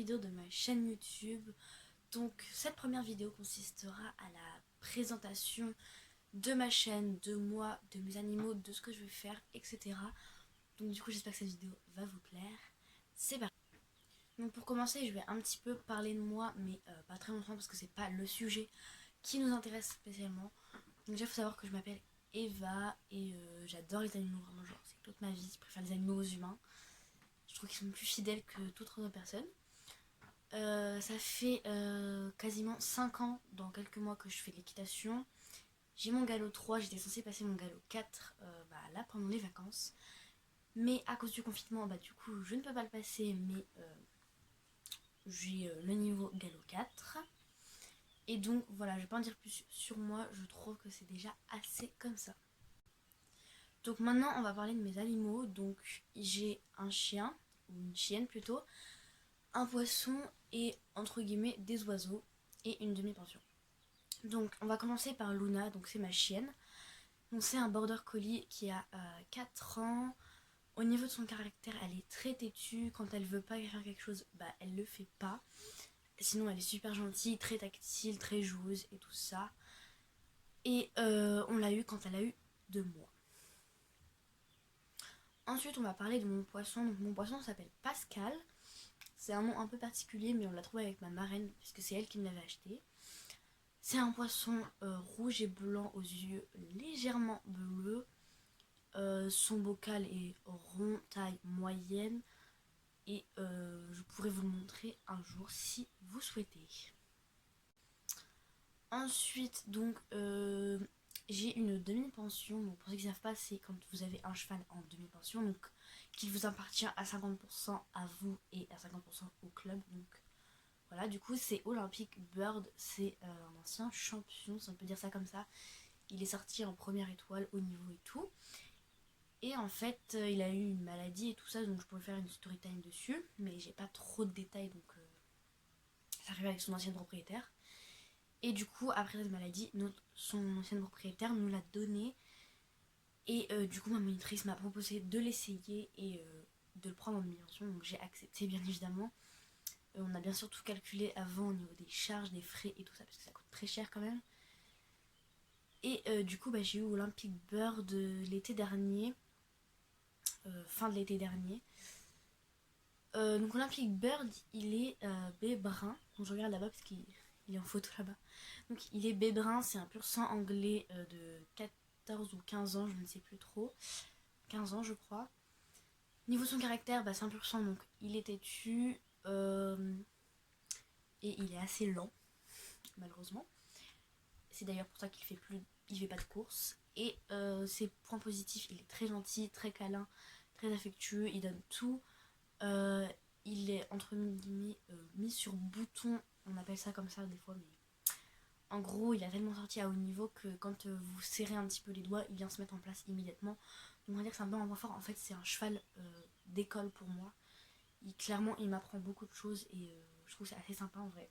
vidéo de ma chaîne YouTube. Donc cette première vidéo consistera à la présentation de ma chaîne, de moi, de mes animaux, de ce que je vais faire, etc. Donc du coup j'espère que cette vidéo va vous plaire. C'est parti. Donc pour commencer je vais un petit peu parler de moi, mais pas très longtemps parce que c'est pas le sujet qui nous intéresse spécialement. Donc déjà il faut savoir que je m'appelle Eva et j'adore les animaux, vraiment genre c'est toute ma vie, je préfère les animaux aux humains. Je trouve qu'ils sont plus fidèles que toute autre personne. Ça fait quasiment 5 ans, dans quelques mois, que je fais de l'équitation. J'ai mon galop 3, j'étais censée passer mon galop 4 là pendant les vacances. Mais à cause du confinement, du coup je ne peux pas le passer, mais j'ai le niveau galop 4. Et donc voilà, je vais pas en dire plus sur moi, je trouve que c'est déjà assez comme ça. Donc maintenant on va parler de mes animaux. Donc j'ai un chien, ou une chienne plutôt, un poisson et entre guillemets des oiseaux et une demi-pension. Donc on va commencer par Luna, donc c'est ma chienne. Donc c'est un border collie qui a 4 ans. Au niveau de son caractère, elle est très têtue. Quand elle veut pas faire quelque chose, elle le fait pas. Sinon elle est super gentille, très tactile, très joueuse et tout ça. Et on l'a eu quand elle a eu 2 mois. Ensuite on va parler de mon poisson. Donc mon poisson s'appelle Pascal. C'est un nom un peu particulier, mais on l'a trouvé avec ma marraine puisque c'est elle qui me l'avait acheté. C'est un poisson rouge et blanc aux yeux légèrement bleus. Son bocal est rond, taille moyenne. Et je pourrais vous le montrer un jour si vous souhaitez. Ensuite, donc, j'ai une demi-pension. Donc, pour ceux qui ne savent pas, c'est quand vous avez un cheval en demi-pension. Donc, qu'il vous appartient à 50% à vous et à 50% au club. Donc, voilà, du coup, c'est Olympic Bird. C'est un ancien champion, si on peut dire ça comme ça. Il est sorti en première étoile au niveau et tout. Et en fait, il a eu une maladie et tout ça, donc je pourrais faire une story time dessus. Mais j'ai pas trop de détails, donc ça arrive avec son ancienne propriétaire. Et du coup, après cette maladie, son ancienne propriétaire nous l'a donné. Et du coup, ma monitrice m'a proposé de l'essayer et de le prendre en demi-pension. Donc j'ai accepté, bien évidemment. On a bien sûr tout calculé avant au niveau des charges, des frais et tout ça, parce que ça coûte très cher quand même. Et du coup, j'ai eu Olympic Bird l'été dernier. Fin de l'été dernier. Donc Olympic Bird, il est baie brun. Donc je regarde là-bas parce qu'il est en photo là-bas. Donc il est baie brun, c'est un pur sang anglais de 14 ou 15 ans, je ne sais plus trop. 15 ans je crois. Niveau de son caractère, c'est un pur sang, donc il est têtu. Et il est assez lent, malheureusement. C'est d'ailleurs pour ça qu'il fait pas de course. Et ses points positifs, il est très gentil, très câlin, très affectueux, il donne tout. Il est entre guillemets mis sur bouton, on appelle ça comme ça des fois, mais en gros il a tellement sorti à haut niveau que quand vous serrez un petit peu les doigts, il vient se mettre en place immédiatement. Donc on va dire que c'est un peu un point fort. En fait c'est un cheval d'école pour moi. Clairement il m'apprend beaucoup de choses et je trouve que c'est assez sympa en vrai.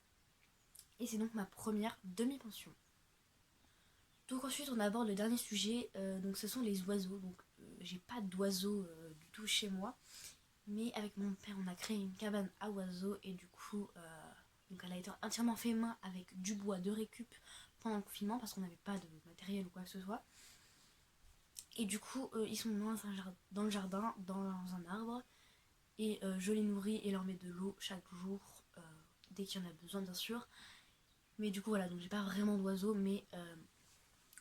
Et c'est donc ma première demi-pension. Donc ensuite on aborde le dernier sujet, donc ce sont les oiseaux. Donc j'ai pas d'oiseaux du tout chez moi. Mais avec mon père, on a créé une cabane à oiseaux et du coup, donc elle a été entièrement fait main avec du bois de récup pendant le confinement parce qu'on n'avait pas de matériel ou quoi que ce soit. Et du coup, ils sont dans le jardin, dans un arbre et je les nourris et leur mets de l'eau chaque jour dès qu'il y en a besoin, bien sûr. Mais du coup, voilà, donc j'ai pas vraiment d'oiseaux, mais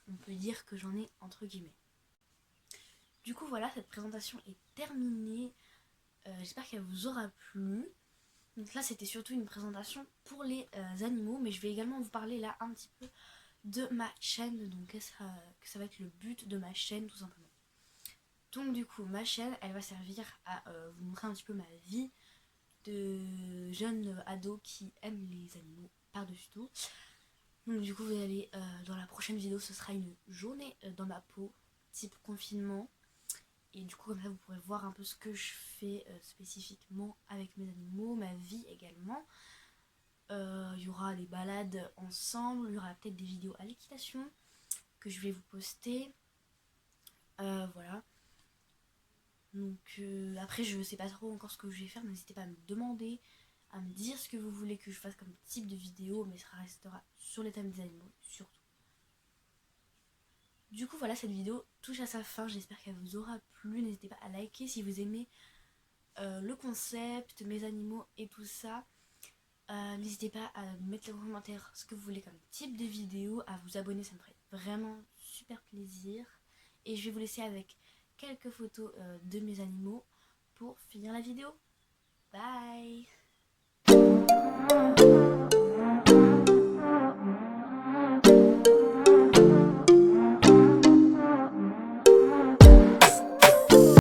on peut dire que j'en ai entre guillemets. Du coup, voilà, cette présentation est terminée. J'espère qu'elle vous aura plu. Donc là c'était surtout une présentation pour les animaux, mais je vais également vous parler là un petit peu de ma chaîne, donc que ça va être le but de ma chaîne tout simplement. Donc du coup ma chaîne elle va servir à vous montrer un petit peu ma vie de jeune ado qui aime les animaux par-dessus tout. Donc du coup vous allez dans la prochaine vidéo, ce sera une journée dans ma peau type confinement. Et du coup comme ça vous pourrez voir un peu ce que je fais spécifiquement avec mes animaux, ma vie également. Il y aura des balades ensemble, il y aura peut-être des vidéos à l'équitation que je vais vous poster. Voilà. Donc après je sais pas trop encore ce que je vais faire, n'hésitez pas à me demander, à me dire ce que vous voulez que je fasse comme type de vidéo, mais ça restera sur les thèmes des animaux, surtout. Du coup voilà, cette vidéo touche à sa fin, j'espère qu'elle vous aura plu. N'hésitez pas à liker si vous aimez le concept, mes animaux et tout ça. N'hésitez pas à mettre dans les commentaires ce que vous voulez comme type de vidéo, à vous abonner, ça me ferait vraiment super plaisir. Et je vais vous laisser avec quelques photos de mes animaux pour finir la vidéo. Bye.